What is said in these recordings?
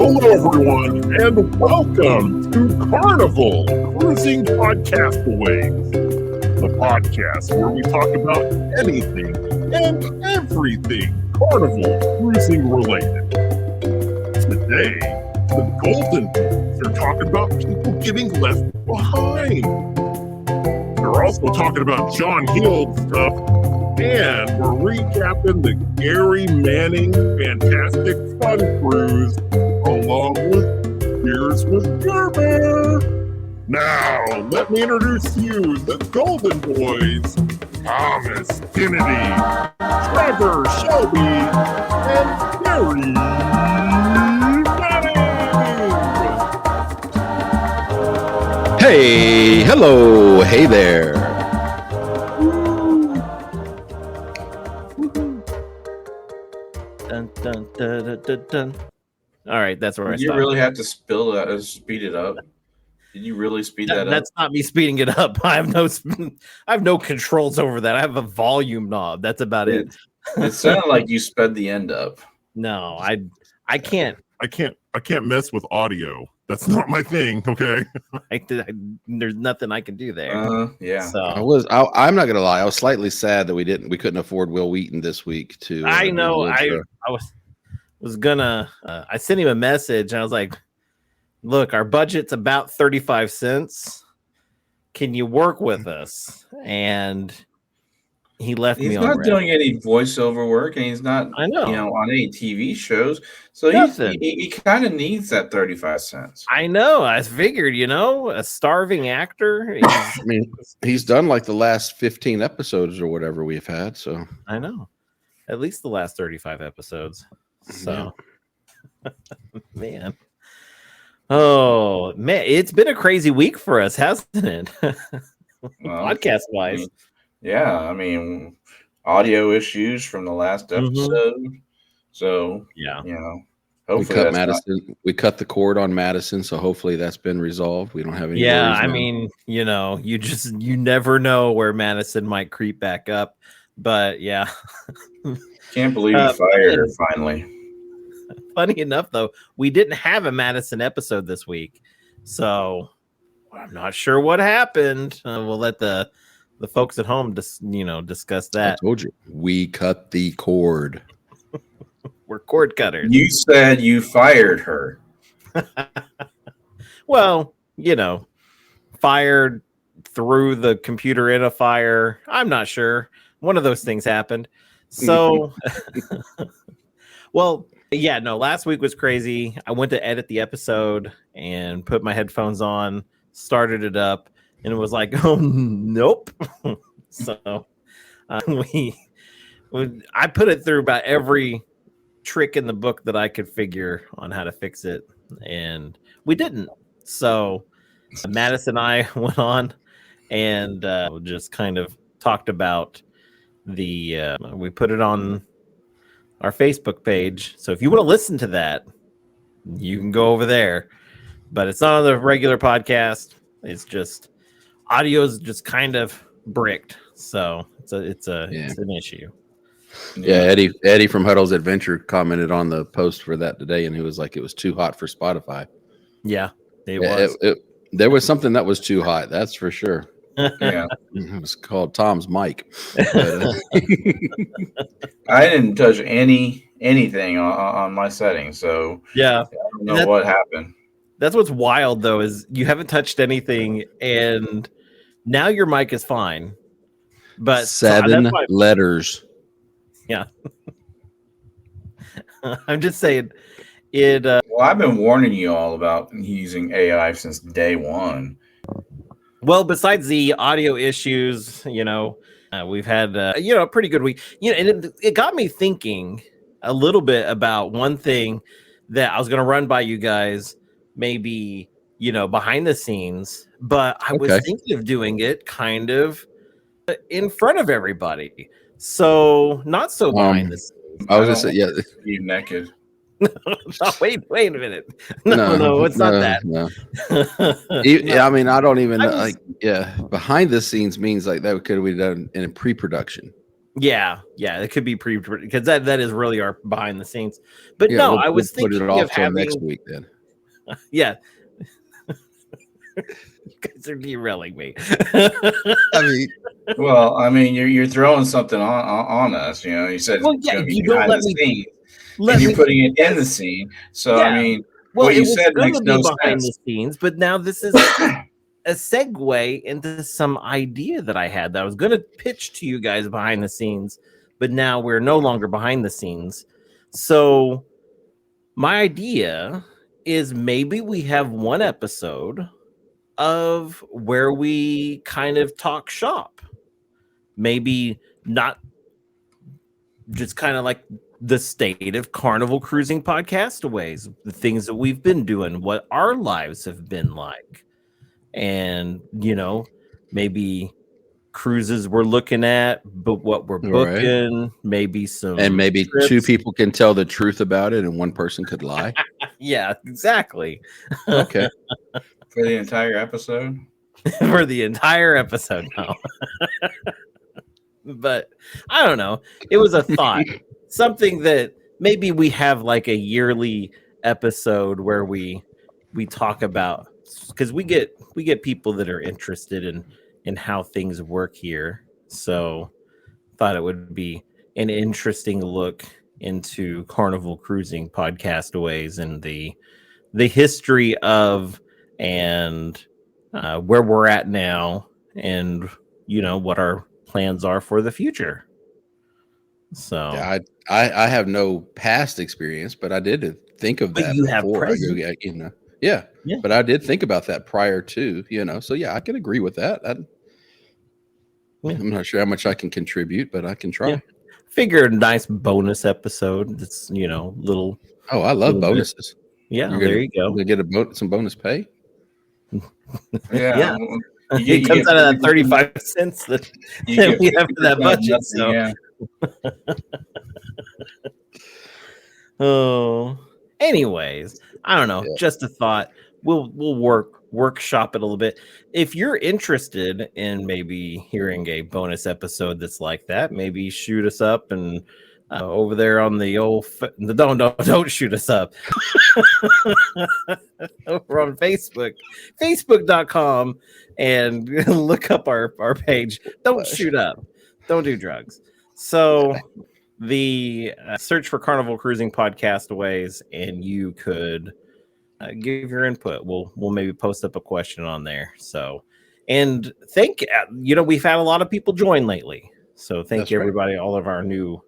Hello, everyone, and welcome to Carnival Cruising Podcastaways, the podcast where we talk about anything and everything Carnival Cruising related. Today, the Golden Boys are talking about people getting left behind. They're also talking about John Heald stuff, and we're recapping the Gary Manning Fantastic Fun Cruise along with Piers with Gerber. Now, let me introduce you, the Golden Boys, Thomas Kennedy, Trevor Shelby, and Gary Manning. Hey, hello, hey there. Dun, dun, dun, dun, dun, dun. All right, that's where I Did you stopped. really have to speed it up? Did you really speed that up? That's not me speeding it up. I have no controls over that. I have a volume knob. That's about it. It sounded like you sped the end up. No, I can't. I can't mess with audio. That's not my thing. Okay. There's nothing I can do there. Yeah. So I'm not gonna lie. I was slightly sad that we couldn't afford Wil Wheaton this week too. I know. I was gonna. I sent him a message and I was like, "Look, our budget's about 35 cents. Can you work with us?" And he left me. He's not doing any voiceover work, and he's not. I know. On any TV shows. So he kind of needs that 35 cents. I know. I figured, a starving actor. I mean, he's done like the last 15 episodes or whatever we've had. So I know, at least the last 35 episodes. So, man. Oh man, it's been a crazy week for us, hasn't it? Podcast wise. Yeah, I mean, audio issues from the last episode. So yeah, hopefully we cut the cord on Madison, so hopefully that's been resolved. We don't have any. Yeah, I mean, you never know where Madison might creep back up, but yeah. Can't believe you fired her finally. Funny enough, though, we didn't have a Madison episode this week, so I'm not sure what happened. We'll let the folks at home discuss that. I told you we cut the cord. We're cord cutters. You said you fired her. Well, fired through the computer in a fire. I'm not sure. One of those things happened. So, well, yeah, no, last week was crazy. I went to edit the episode and put my headphones on, started it up, and it was like, oh, nope. So I put it through about every trick in the book that I could figure on how to fix it, and we didn't. So Madison and I went on and just kind of talked about we put it on our Facebook page. So if you want to listen to that, you can go over there. But it's not on the regular podcast. It's just audio's just kind of bricked. So it's an issue. Yeah, Eddie from Huddle's Adventure commented on the post for that today, and he was like, it was too hot for Spotify. Yeah, it was. There was something that was too hot, that's for sure. Yeah, it was called Tom's mic. I didn't touch anything on my settings, so yeah, I don't know what happened. That's what's wild, though, is you haven't touched anything, and now your mic is fine. But 7 letters. Yeah. I'm just saying it. Well, I've been warning you all about using AI since day one. Well, besides the audio issues, we've had a pretty good week. And it got me thinking a little bit about one thing that I was going to run by you guys, maybe behind the scenes, but I was thinking of doing it kind of in front of everybody, so not so behind the scenes. I was just saying, yeah, you naked. No, wait a minute. No, it's not that. No. Yeah, I mean, I don't even behind the scenes means like that could be done in a pre-production. Yeah, it could be because that is really our behind the scenes. But Yeah, no, we'll, I was we'll put it thinking off of till next having. week then. Yeah, you guys are derailing me. I mean, Well, I mean, you're throwing something on us. You know, you said Well, it's yeah, going to be you don't behind let the me scenes, let and you're me. putting it in the Yes, scene. So, I yeah. mean, Well, what it you was said going makes to be no behind the sense. scenes, but now this is a segue into some idea that I had that I was going to pitch to you guys behind the scenes, but now we're no longer behind the scenes. So my idea is maybe we have one episode of where we kind of talk shop. Maybe not just kind of like the state of Carnival Cruising Podcastaways, the things that we've been doing, what our lives have been like. And, maybe cruises we're looking at, but what we're right. booking, maybe some And maybe trips. 2 people can tell the truth about it and 1 person could lie. Yeah, exactly. Okay. For the entire episode. For the entire episode now. But I don't know. It was a thought. Something that maybe we have like a yearly episode where we talk about, because we get people that are interested in how things work here. So thought it would be an interesting look into Carnival Cruising Podcastaways and the history of and where we're at now, and what our plans are for the future. So Yeah, I have no past experience, but I did think of But that you have before. present. Yeah, Yeah. but I did think about that prior to. So yeah, I can agree with that. I'm not sure how much I can contribute, but I can try. Yeah. Figure a nice bonus episode. That's little. Oh, I love Little bit. bonuses. Yeah, You're there gonna, you go. You're gonna get some bonus pay. Yeah. You It comes get out of that 50%. 35 cents that You that get we have for that 50% budget. nothing, So, yeah. oh, anyways, I don't know. Yeah. Just a thought. We'll workshop it a little bit. If you're interested in maybe hearing a bonus episode that's like that, maybe shoot us up and over there on the old. Don't shoot us up. Over on Facebook, facebook.com, and look up our page. Don't shoot up. Don't do drugs. So the search for Carnival Cruising Podcastaways, and you could give your input. We'll maybe post up a question on there. So, and we've had a lot of people join lately. So thank you everybody, all of our new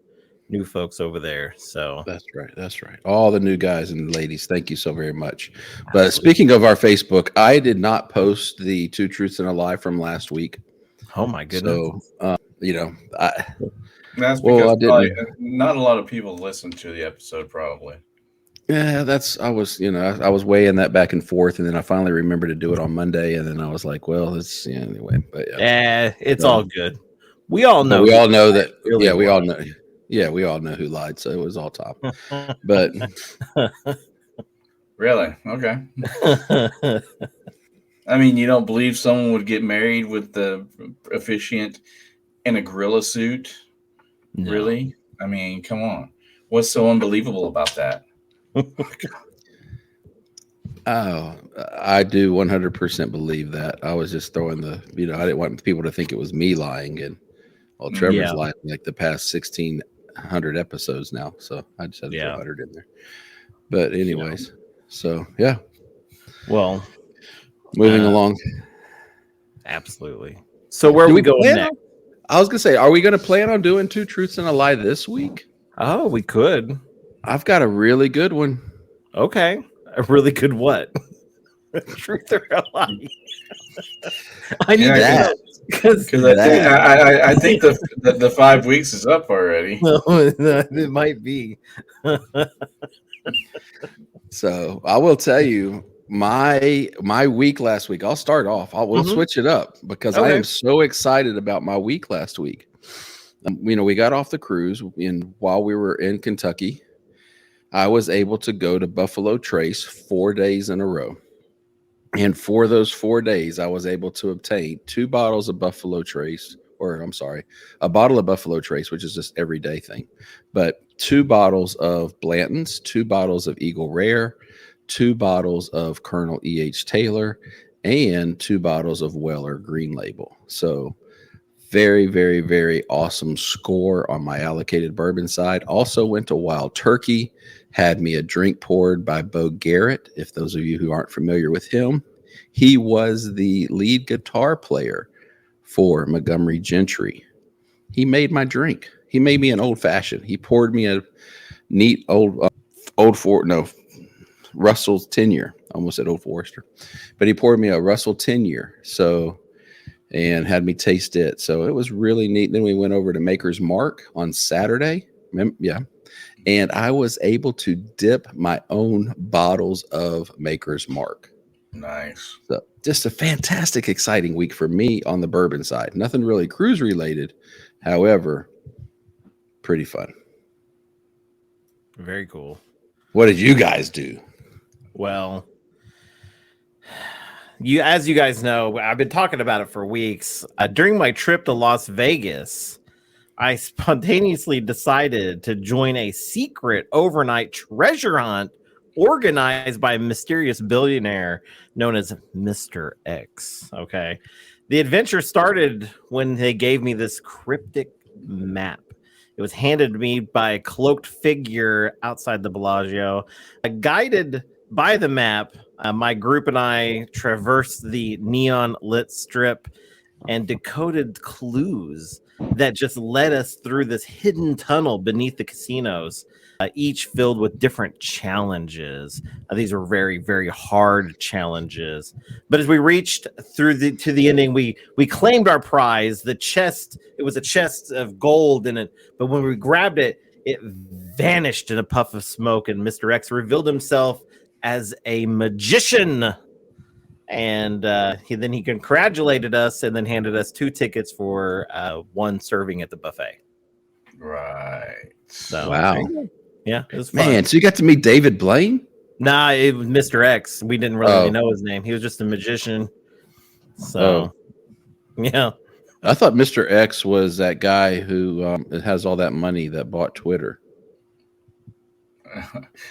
folks over there. So That's right. All the new guys and ladies, thank you so very much. But speaking of our Facebook, I did not post the 2 Truths and a Lie from last week. Oh my goodness. So That's because well, not a lot of people listened to the episode, probably. Yeah, I was weighing that back and forth, and then I finally remembered to do it on Monday, and then I was like, well, it's anyway. But it's all good. We all know. We all know that. Really Yeah, we all know. Yeah, we all know who lied, so it was all top. But really, okay. I mean, you don't believe someone would get married with the officiant in a gorilla suit? No. Really? I mean, come on. What's so unbelievable about that? Oh, I do 100% believe that. I was just throwing I didn't want people to think it was me lying, and Trevor's lying like the past 1,600 episodes now, so I just had to throw 100 in there. But anyways, so yeah. Well, moving along. Absolutely. So where are we going next? I was gonna say, are we gonna plan on doing 2 Truths and a Lie this week? Oh, we could. I've got a really good one. Okay. A really good what? Truth or a lie? I need that. Because I think the 5 weeks is up already. No, it might be. So I will tell you my week last week. I'll start off. We'll switch it up because I am so excited about my week last week. We got off the cruise, and while we were in Kentucky, I was able to go to Buffalo Trace 4 days in a row. And for those 4 days, I was able to obtain 2 bottles of Buffalo Trace, a bottle of Buffalo Trace, which is just everyday thing, but 2 bottles of Blanton's, 2 bottles of Eagle Rare, 2 bottles of Colonel E.H. Taylor, and 2 bottles of Weller Green Label. So very, very, very awesome score on my allocated bourbon side. Also went to Wild Turkey, had me a drink poured by Bo Garrett. If those of you who aren't familiar with him, he was the lead guitar player for Montgomery Gentry. He made my drink. He made me an old fashioned. He poured me a neat Russell's 10-year. Almost said Old Forester, but he poured me a Russell 10-year. And had me taste it. So it was really neat. Then we went over to Maker's Mark on Saturday. Yeah. And I was able to dip my own bottles of Maker's Mark. Nice. So just a fantastic, exciting week for me on the bourbon side. Nothing really cruise related. However, pretty fun. Very cool. What did you guys do? Well, as you guys know, I've been talking about it for weeks. During my trip to Las Vegas, I spontaneously decided to join a secret overnight treasure hunt organized by a mysterious billionaire known as Mr. X. Okay. The adventure started when they gave me this cryptic map. It was handed to me by a cloaked figure outside the Bellagio. Guided by the map, my group and I traversed the neon lit strip and decoded clues that just led us through this hidden tunnel beneath the casinos, each filled with different challenges. These were very, very hard challenges. But as we reached to the ending, we claimed our prize. The chest, it was a chest of gold in it, but when we grabbed it, it vanished in a puff of smoke, and Mr. X revealed himself as a magician. And he congratulated us and then handed us 2 tickets for 1 serving at the buffet. Right. So, wow. Yeah, it was fun. Man, so you got to meet David Blaine? Nah, it was Mr. X. We didn't really know his name. He was just a magician. So, yeah. I thought Mr. X was that guy who has all that money that bought Twitter.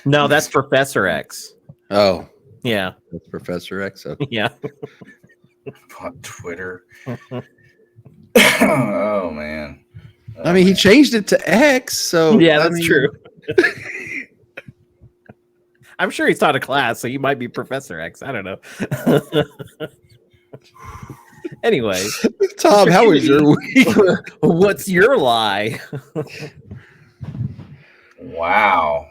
No, that's Professor X. Oh. Yeah. That's Professor X. Okay. Yeah. Bought Twitter. Oh, man. I mean, he changed it to X, so... Yeah, that's true. I'm sure he's taught a class, so he might be Professor X. I don't know. Anyway. Tom, how was your week? What's your lie? Wow.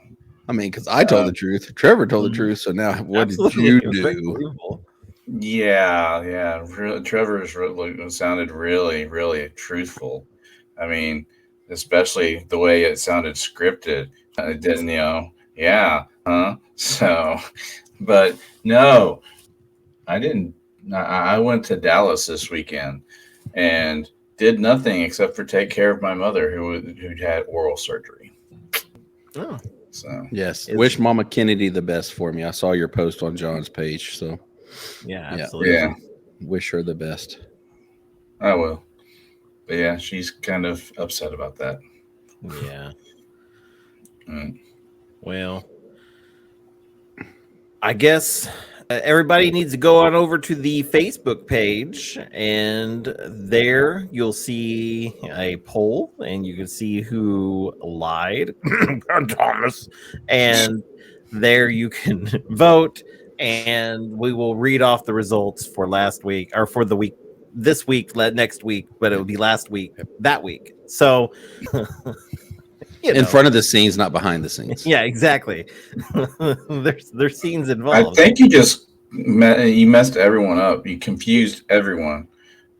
I mean, because I told the truth. Trevor told the truth, so now what did you do? Yeah. Trevor's sounded really, really truthful. I mean, especially the way it sounded scripted. It didn't, yeah, huh? So, but no, I didn't. I went to Dallas this weekend and did nothing except for take care of my mother who'd had oral surgery. Oh. So yes, wish Mama Kennedy the best for me. I saw your post on John's page, so yeah, absolutely. Yeah, wish her the best. I will. But yeah, she's kind of upset about that. Yeah. Well, I guess everybody needs to go on over to the Facebook page, and there you'll see a poll, and you can see who lied, Thomas, and there you can vote, and we will read off the results for last week, or for the week, this week, next week, but it will be last week, that week. So... in front of the scenes, not behind the scenes. Yeah, exactly. There's scenes involved. I think you messed everyone up. You confused everyone.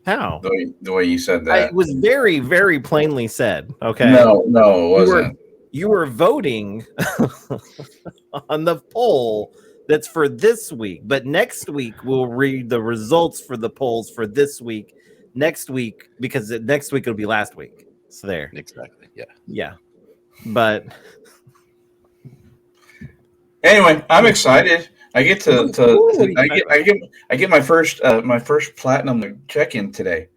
How? The way you said that. It was very, very plainly said. Okay. No, it wasn't. You were voting on the poll that's for this week, but next week we'll read the results for the polls for this week. Next week, because next week it'll be last week. So there. Exactly. Yeah. Yeah. But anyway, I'm excited. I get I get my first platinum check-in tonight.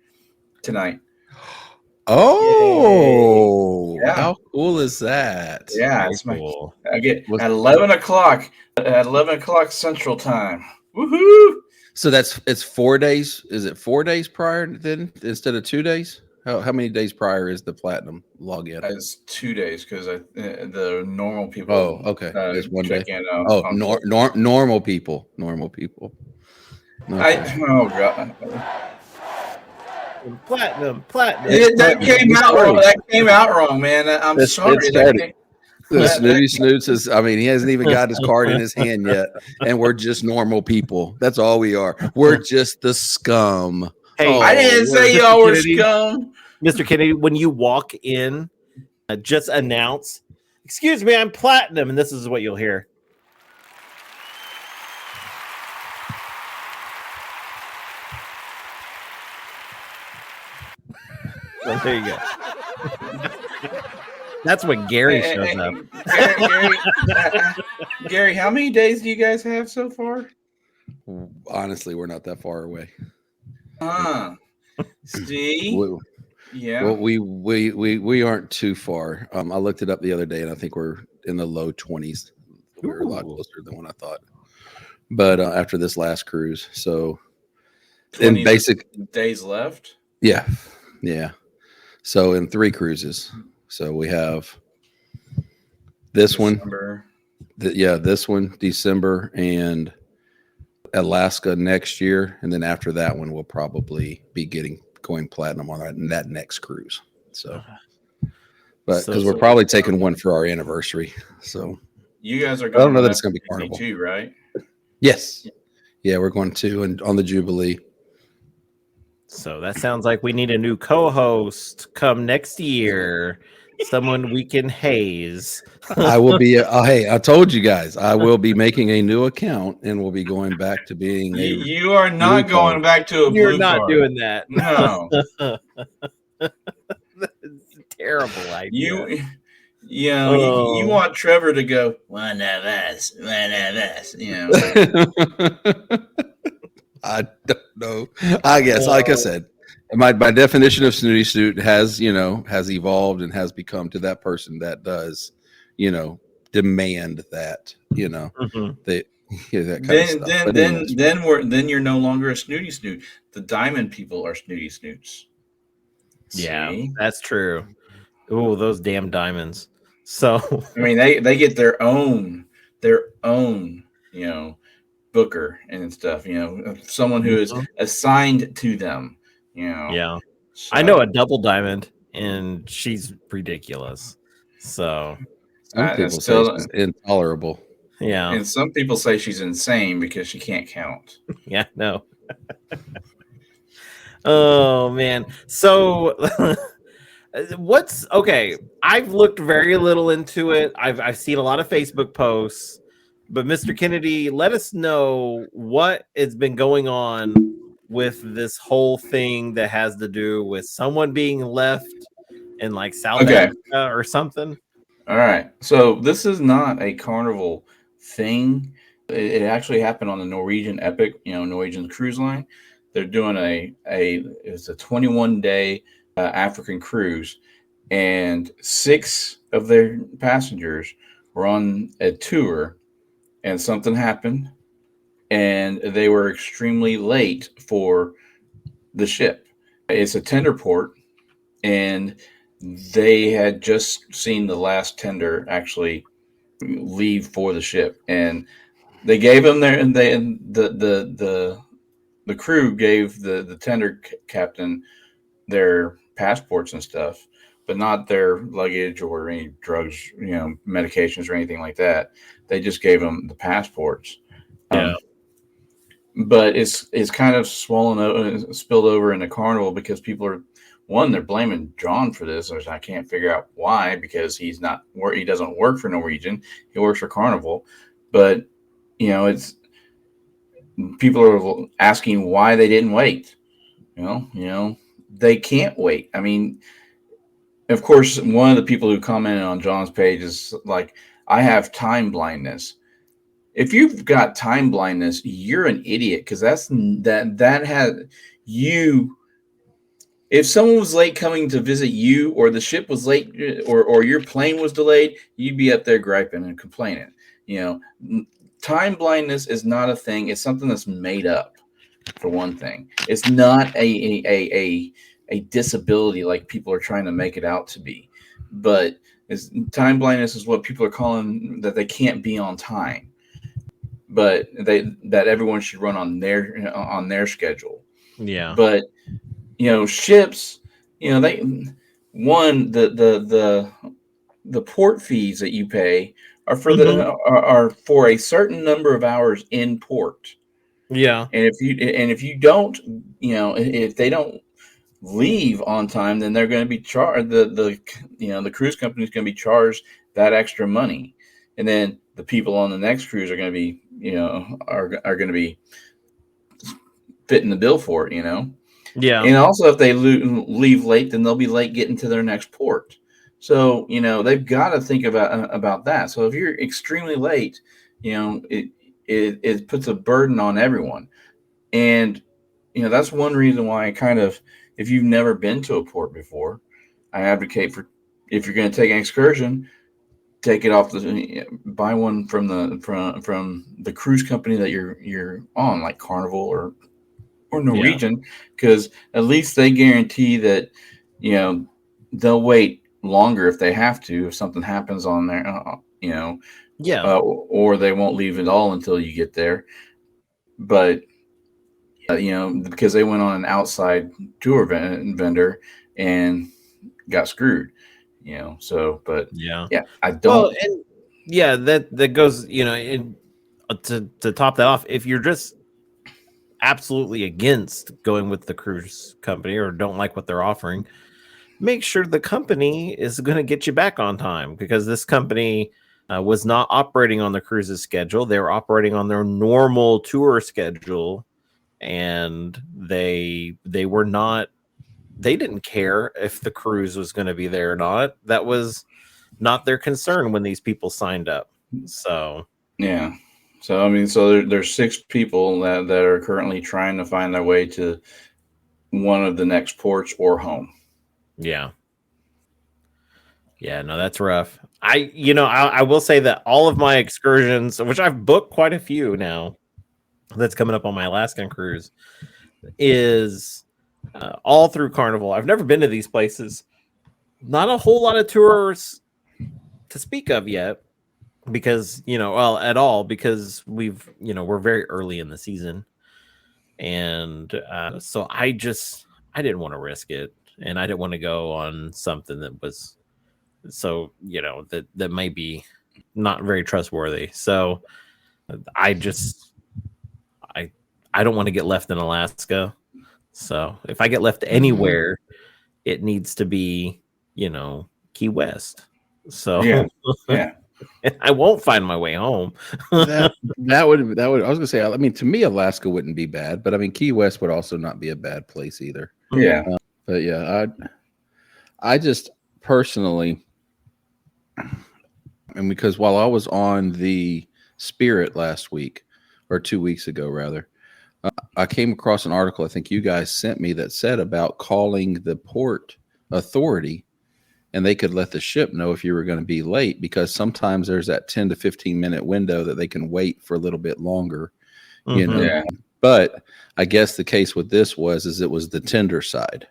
Oh, Yeah. how cool is that? Yeah, Very it's my. cool. I get at 11 o'clock. At 11 o'clock Central Time. Woohoo! So it's 4 days. Is it 4 days prior then instead of 2 days? How many days prior is the platinum login? It's 2 days because the normal people. Oh, okay. It's 1 day. check in. Normal people. Normal people. Okay. Oh god. Platinum. That came out wrong. That came out wrong, man. I'm sorry. It's started. The Snooty Snoots is, I mean, he hasn't even got his card in his hand yet. And we're just normal people. That's all we are. We're just the scum. Hey, I didn't say y'all were scum. Mr. Kennedy, when you walk in, just announce, "Excuse me, I'm platinum," and this is what you'll hear. Well, there you go. That's when Gary shows up. Gary, how many days do you guys have so far? Honestly, we're not that far away. See? Yeah. Well, we aren't too far. I looked it up the other day, and I think we're in the low 20s. We're a lot closer than what I thought. But after this last cruise, so in basic days left. Yeah. So in 3 cruises. So we have this December. this one, December, and Alaska next year, and then after that one, we'll probably be going platinum on that next cruise. So, but because we're probably taking one for our anniversary. So you guys are. I don't know that it's going to be Carnival too, right? Yes. Yeah, we're going to and on the Jubilee. So that sounds like we need a new co-host come next year. Someone we can haze. I will be. Hey, I told you guys, I will be making a new account and we'll be going back to being. You are not going back to a blue You're not card. doing that. No. That's a terrible idea. You want Trevor to go, one of us. I don't know. I guess, like I said, my definition of snooty snoot has evolved and has become to that person that does, demand that, that then you're no longer a snooty snoot. The diamond people are snooty snoots. Yeah, See? that's true. Oh, those damn diamonds. So I mean, they get their own, booker and stuff, someone who is assigned to them, Yeah. So, I know a double diamond and she's ridiculous. So some people say she's intolerable. Yeah. And some people say she's insane because she can't count. Yeah, no. Oh man. So okay? I've looked very little into it. I've seen a lot of Facebook posts. But Mr. Kennedy, let us know what has been going on with this whole thing that has to do with someone being left in like South Africa or something. All right. So this is not a Carnival thing. It actually happened on the Norwegian Epic, Norwegian cruise line. They're doing it's a 21-day African cruise, and 6 of their passengers were on a tour. And something happened, and they were extremely late for the ship. It's a tender port, and they had just seen the last tender actually leave for the ship. And they gave them the crew gave the tender captain their passports and stuff, but not their luggage or any drugs, medications or anything like that. They just gave them the passports. Yeah. But it's kind of spilled over into Carnival because people are, they're blaming John for this, which I can't figure out why, because he doesn't work for Norwegian. He works for Carnival. But, it's people are asking why they didn't wait. They can't wait. I mean, of course, one of the people who commented on John's page is like, I have time blindness. If you've got time blindness, you're an idiot, because that has you. if someone was late coming to visit you, or the ship was late, or your plane was delayed, you'd be up there griping and complaining. Time blindness is not a thing. It's something that's made up. For one thing, it's not a disability like people are trying to make it out to be. But time blindness is what people are calling that they can't be on time. But that everyone should run on their schedule. Yeah. But ships, the port fees that you pay are for are for a certain number of hours in port. Yeah. And if you don't, if they don't leave on time, then they're going to be charged. The cruise company is going to be charged that extra money, and then the people on the next cruise are going to be, are going to be fitting the bill for it. Yeah. And also, if they leave late, then they'll be late getting to their next port. So they've got to think about that. So if you're extremely late, it puts a burden on everyone. And, that's one reason why if you've never been to a port before, I advocate for, if you're going to take an excursion, take it off buy one from the cruise company that you're on, like Carnival or Norwegian, because at least they guarantee that, they'll wait longer if they have to, if something happens on there, or they won't leave at all until you get there. But because they went on an outside tour vendor and got screwed, but I don't. Well, that goes, to top that off, if you're just absolutely against going with the cruise company or don't like what they're offering, make sure the company is going to get you back on time, because this company was not operating on the cruise's schedule. They were operating on their normal tour schedule, and they didn't care if the cruise was going to be there or not. That was not their concern when these people signed up. So yeah. So there's 6 people that are currently trying to find their way to one of the next ports or home. Yeah. Yeah, no, that's rough. I will say that all of my excursions, which I've booked quite a few now, that's coming up on my Alaskan cruise, is all through Carnival. I've never been to these places. Not a whole lot of tours to speak of yet, because at all, because we're very early in the season, and so I didn't want to risk it, and I didn't want to go on something that was that may be not very trustworthy. So I don't want to get left in Alaska. So if I get left anywhere, it needs to be Key West. So yeah. I won't find my way home. that would I was gonna say, I mean, to me, Alaska wouldn't be bad, but I mean, Key West would also not be a bad place either. Yeah. But yeah, I just personally, and because while I was on the Sprit last week, or 2 weeks ago rather, I came across an article I think you guys sent me that said about calling the port authority, and they could let the ship know if you were going to be late, because sometimes there's that 10 to 15 minute window that they can wait for a little bit longer, Yeah. But I guess the case with this is it was the tender side.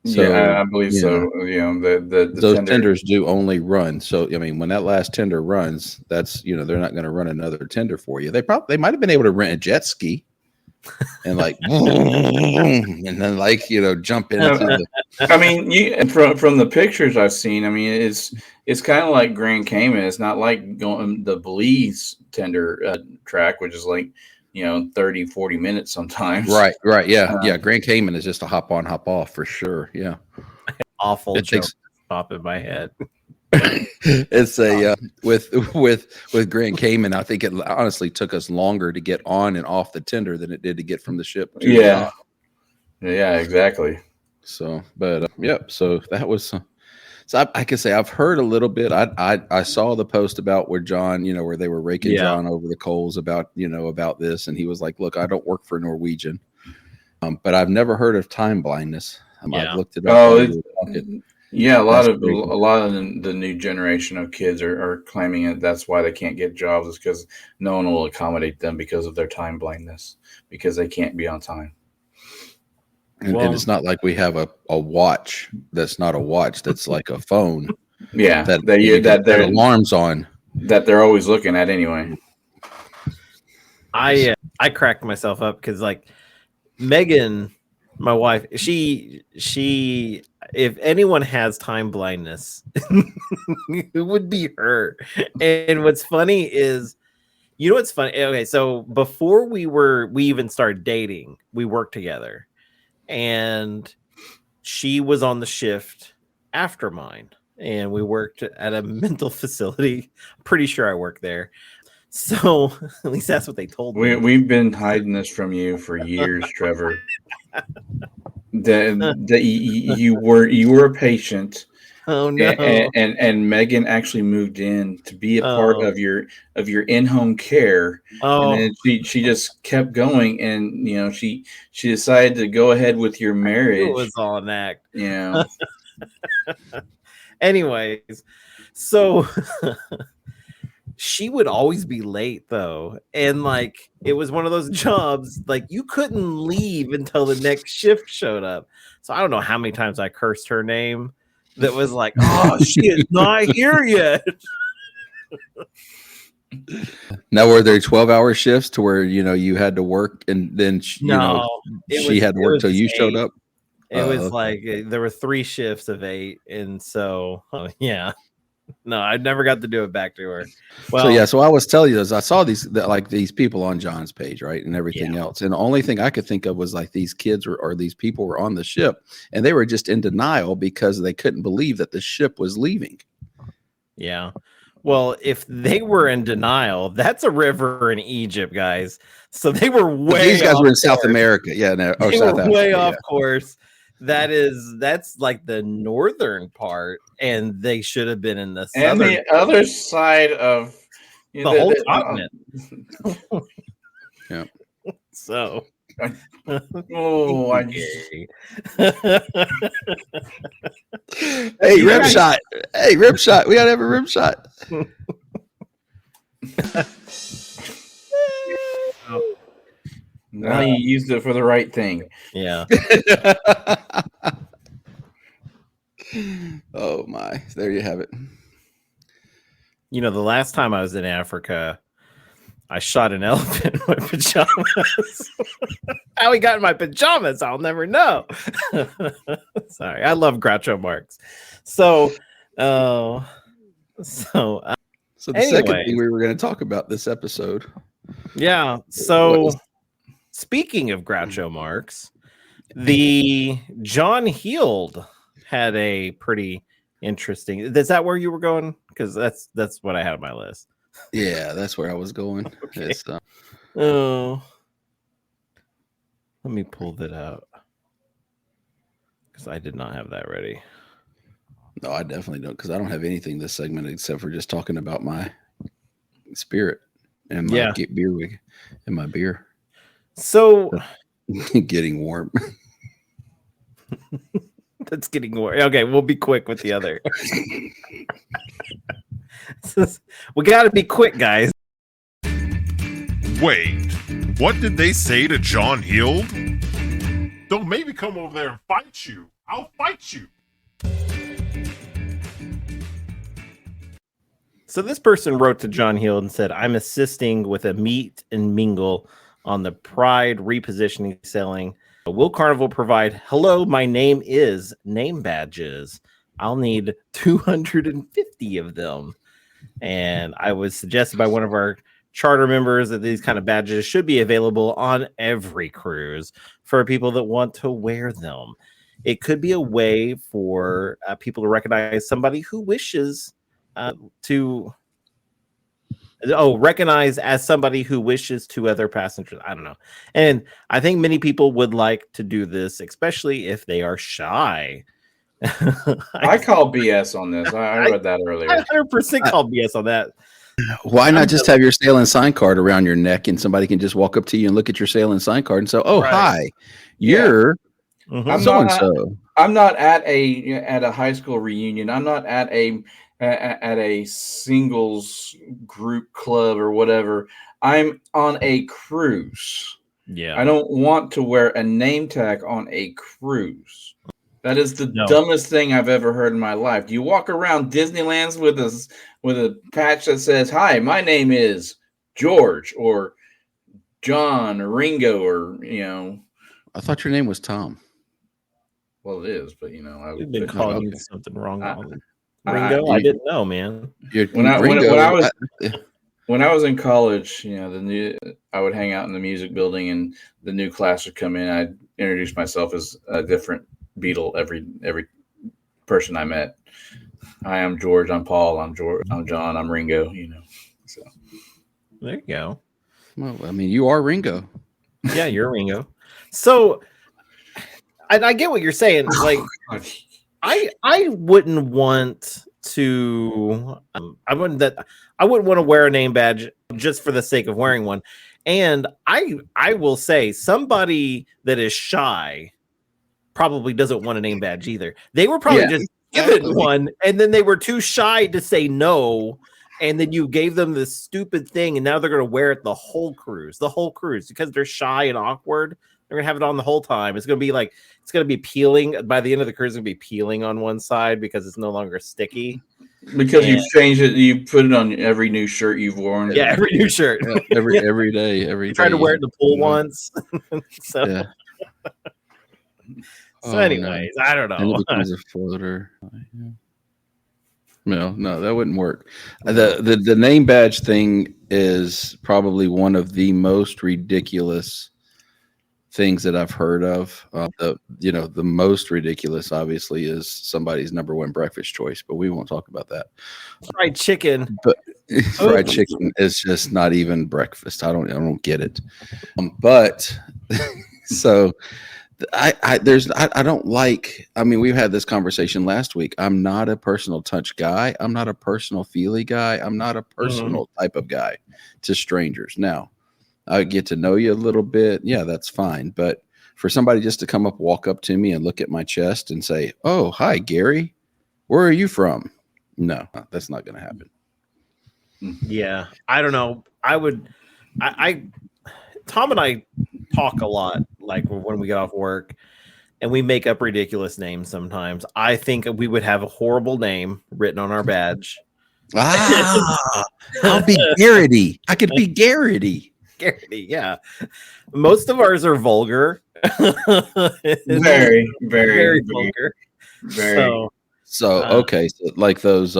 So, yeah, I believe so. The those tenders do only run. So, I mean, when that last tender runs, that's, they're not going to run another tender for you. They might have been able to rent a jet ski and and then jump into the. I mean, from the pictures I've seen, I mean, it's kind of like Grand Cayman. It's not like going the Belize tender track, which is 30, 40 minutes sometimes. Right. Yeah. Grand Cayman is just a hop on, hop off for sure. Yeah. Awful joke pop in my head. It's with Grand Cayman, I think it honestly took us longer to get on and off the tender than it did to get from the ship to the dock. Yeah, exactly. So, but so that was. So I can say I've heard a little bit. I saw the post about where John, where they were raking John over the coals about about this, and he was like, "Look, I don't work for Norwegian, but I've never heard of time blindness. I've looked it up. Yeah, a lot of the new generation of kids are claiming it. That's why they can't get jobs, is because no one will accommodate them because of their time blindness, because they can't be on time. And it's not like we have a watch that's not a watch, that's like a phone. Yeah, that their alarms on. That they're always looking at anyway. I cracked myself up because like Megan, my wife, she if anyone has time blindness, it would be her. And what's funny is, you know what's funny? Okay, so before we even started dating, we worked together, and she was on the shift after mine, and we worked at a mental facility. I'm pretty sure I worked there. So at least that's what they told me. We've been hiding this from you for years, Trevor. That you were a patient. Oh no! And Megan actually moved in to be a part of your in-home care. Oh, and then she just kept going, and she decided to go ahead with your marriage. It was all an act. Yeah. Anyways, so she would always be late though, and like it was one of those jobs like you couldn't leave until the next shift showed up. So I don't know how many times I cursed her name. That was like, oh, she is not here yet. Now, were there 12-hour shifts to where you had to work, and then she had to work till you showed up? It was like there were 3 shifts of 8, and so yeah. No, I never got to do it back to her. Well, so I was telling you this. I saw these people on John's page, right, and everything else. And the only thing I could think of was like these kids or these people were on the ship, and they were just in denial because they couldn't believe that the ship was leaving. Yeah. Well, if they were in denial, that's a river in Egypt, guys. So they were These guys were in South America, yeah, or South Africa, way off course. That's like the northern part, and they should have been in the southern and the other side of the whole continent. Yeah. So, Hey, rim shot! Hey, rim shot! We gotta have a rim shot. Now you used it for the right thing. Yeah. Oh my! There you have it. The last time I was in Africa, I shot an elephant in my pajamas. How he got in my pajamas, I'll never know. Sorry, I love Groucho Marx. So the second thing we were going to talk about this episode. Yeah. So speaking of Groucho Marx, the John Heald had a pretty interesting. Is that where you were going? Because that's what I had on my list. Yeah, that's where I was going. Okay. Let me pull that out because I did not have that ready. No, I definitely don't, because I don't have anything this segment except for just talking about my spirit and my beer wig and my beer. So getting warm. That's getting warm. Okay, we'll be quick with the other. We got to be quick, guys. Wait, what did they say to John Heald? Don't make me come over there and fight you. I'll fight you. So this person wrote to John Heald and said, I'm assisting with a meet and mingle on the Pride repositioning selling. Will Carnival provide, hello, my name is name badges. I'll need 250 of them. And I was suggested by one of our charter members that these kind of badges should be available on every cruise for people that want to wear them. It could be a way for people to recognize somebody who wishes recognize as somebody who wishes to other passengers. I don't know. And I think many people would like to do this, especially if they are shy. I call BS on this. I read that earlier. I 100% call BS on that. Why not just have your sail and sign card around your neck and somebody can just walk up to you and look at your sail and sign card and say, oh, hi, you're so-and-so. I'm not at a high school reunion. I'm not at a singles group club or whatever. I'm on a cruise. Yeah. I don't want to wear a name tag on a cruise. That is the dumbest thing I've ever heard in my life. Do you walk around Disneyland with a patch that says, "Hi, my name is George," or John, or Ringo, or I thought your name was Tom. Well, it is, but I've been calling you something wrong. Ringo, I didn't know, man. When I was in college, I would hang out in the music building, and the new class would come in. I'd introduce myself as a different Beatle every person I met. Hi, I'm George. I'm Paul. I'm John. I'm Ringo. So there you go. Well, I mean, you are Ringo. Yeah, you're Ringo. So I get what you're saying. Like, I wouldn't want to. I wouldn't want to wear a name badge just for the sake of wearing one. And I will say, somebody that is shy probably doesn't want a name badge either. They were probably just given one, and then they were too shy to say no. And then you gave them this stupid thing, and now they're going to wear it the whole cruise, because they're shy and awkward. They're going to have it on the whole time. It's going to be peeling. By the end of the cruise, it's going to be peeling on one side because it's no longer sticky. Because you've changed it. You put it on every new shirt you've worn. Yeah, every new shirt. Yeah, every day. Tried to wear it in the pool once. So, yeah. Anyways, I don't know. And it becomes a floater. No, that wouldn't work. The name badge thing is probably one of the most ridiculous things that I've heard of. The most ridiculous, obviously, is somebody's number one breakfast choice, but we won't talk about that. Fried chicken, but fried chicken is just not even breakfast. I don't get it. But so. I don't like. I mean, we've had this conversation last week. I'm not a personal touch guy. I'm not a personal feely guy. I'm not a personal type of guy to strangers. Now, I get to know you a little bit. Yeah, that's fine. But for somebody just to walk up to me and look at my chest and say, "Oh, hi, Gary. Where are you from?" No, that's not going to happen. Yeah, I don't know. Tom and I talk a lot, like when we get off work, and we make up ridiculous names sometimes. I think we would have a horrible name written on our badge. I'll be Garrity. I could be Garrity. Garrity, yeah. Most of ours are vulgar. Very, very vulgar. Very. So okay, so like those,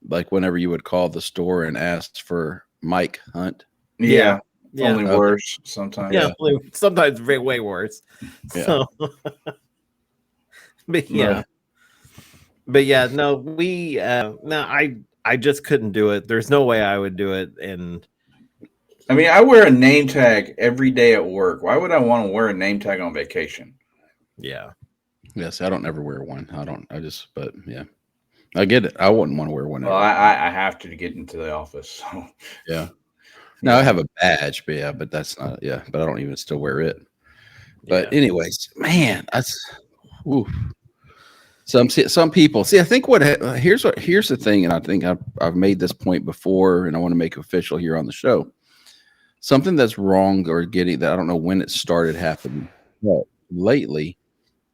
like whenever you would call the store and ask for Mike Hunt. Yeah. Only worse sometimes. Yeah, sometimes way worse. Yeah. So, but no, we I just couldn't do it. There's no way I would do it. And I mean, I wear a name tag every day at work. Why would I want to wear a name tag on vacation? Yeah. Yes, I don't ever wear one. But yeah, I get it. I wouldn't want to wear one. Well, I have to get into the office. So. Yeah. No, I have a badge, but that's not. Yeah, but I don't even still wear it. But anyways, man, some people see. I think here's the thing, and I think I've made this point before, and I want to make it official here on the show. Something that's wrong or that I don't know when it started happening, but lately,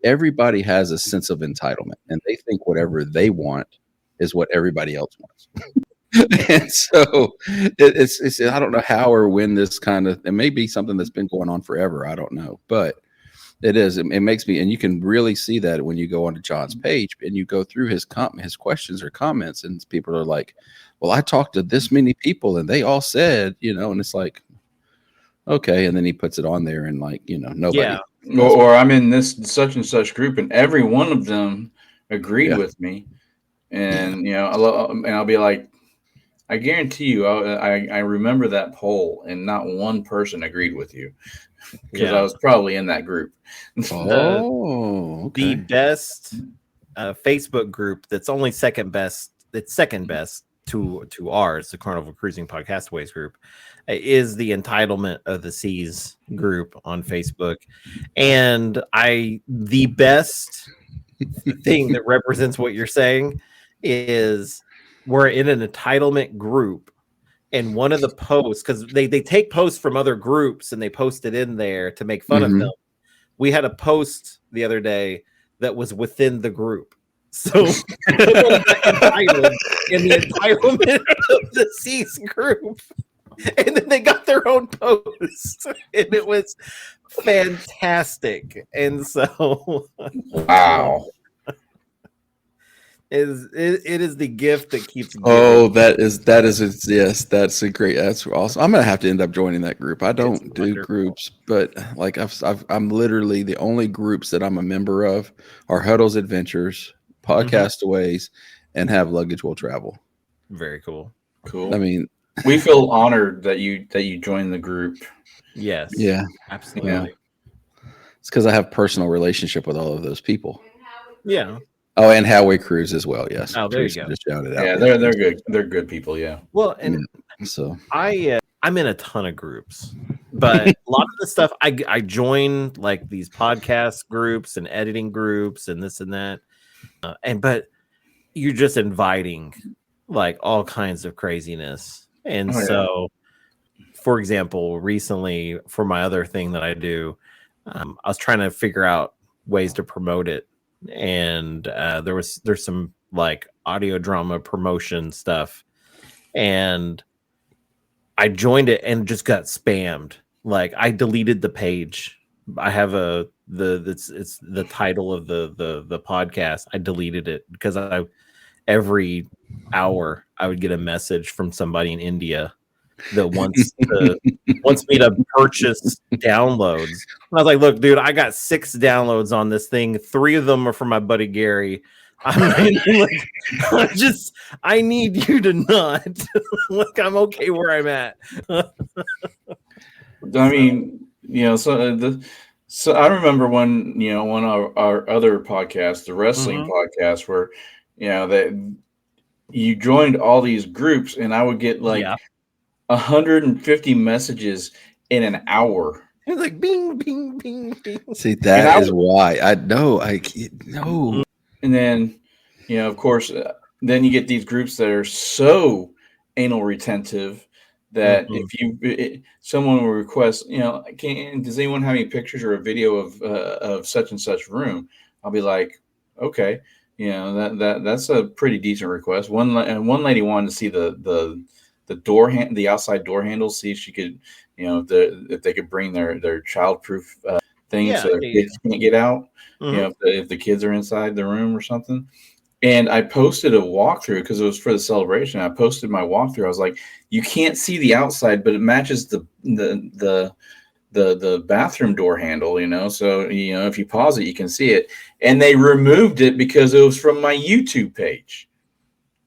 everybody has a sense of entitlement, and they think whatever they want is what everybody else wants. And so it's I don't know how or when this it may be something that's been going on forever. I don't know, but it is. It makes me, and you can really see that when you go onto John's page and you go through his questions or comments, and people are like, "Well, I talked to this many people, and they all said, and it's like, okay." And then he puts it on there, and nobody. Yeah. Or I'm in this such and such group, and every one of them agreed with me, and I'll be like. I guarantee you, I remember that poll, and not one person agreed with you because I was probably in that group. The best Facebook group that's only second best. It's second best to ours, the Carnival Cruising Podcastaways group, is the Entitlement of the Seas group on Facebook, and the best thing that represents what you're saying is we're in an entitlement group, and one of the posts, because they take posts from other groups and they post it in there to make fun of them. We had a post the other day that was within the group. So entitled in the entitlement of the C's group. And then they got their own post. And it was fantastic. And so wow. It is the gift that keeps giving. Oh, that is yes, that's awesome. I'm gonna have to end up joining that group. I don't do groups, but like I'm literally the only groups that I'm a member of are Huddle's Adventures, Podcastaways, and Have Luggage Will Travel. Very cool. I mean, we feel honored that you joined the group. Yes. Yeah. Absolutely. Yeah. It's because I have personal relationship with all of those people. Yeah. Oh, and Harrowing Cruise as well. Yes. Oh, there you go. Just shouted out. Yeah, they're good. They're good people. Yeah. Well, and so I'm in a ton of groups, but a lot of the stuff I join like these podcast groups and editing groups and this and that, but you're just inviting like all kinds of craziness. And for example, recently for my other thing that I do, I was trying to figure out ways to promote it. And there's some like audio drama promotion stuff, and I joined it and just got spammed. Like I deleted the page. I have it's the title of the podcast. I deleted it because every hour I would get a message from somebody in India that wants me to purchase downloads. And I was like, look, dude, I got 6 downloads on this thing. 3 of them are from my buddy Gary. I need you to not. Like, I'm okay where I'm at. I mean, so I remember when one of our other podcasts, the wrestling podcast, where that you joined all these groups, and I would get like 150 messages in an hour. It's like bing, bing, bing, bing. See, that is why I know. And then, of course, then you get these groups that are so anal retentive that if someone will request, does anyone have any pictures or a video of such and such room? I'll be like, okay, that's a pretty decent request. One lady wanted to see the outside door handles, see if she could, if they could bring their child-proof things so their kids can't get out, if the kids are inside the room or something. And I posted a walkthrough because it was for the celebration. I posted my walkthrough. I was like, you can't see the outside, but it matches the bathroom door handle, so, if you pause it, you can see it. And they removed it because it was from my YouTube page.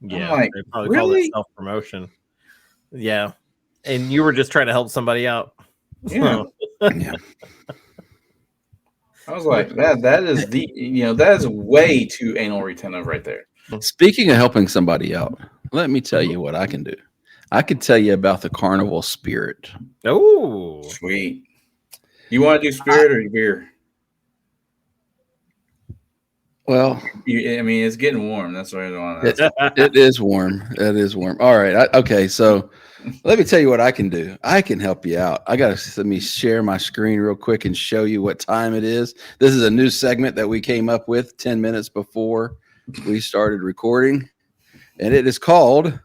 Yeah. I'm like, they probably really? call it self-promotion. Yeah. And you were just trying to help somebody out. Yeah. Yeah. I was like, that is way too anal retentive right there. Speaking of helping somebody out, let me tell you what I can do. I can tell you about the Carnival Spirit. Oh, sweet. You want to do Spirit or beer? Well, it's getting warm. That's what I want to ask. It is warm. It is warm. All right. Okay. So let me tell you what I can do. I can help you out. Let me share my screen real quick and show you what time it is. This is a new segment that we came up with 10 minutes before we started recording, and it is called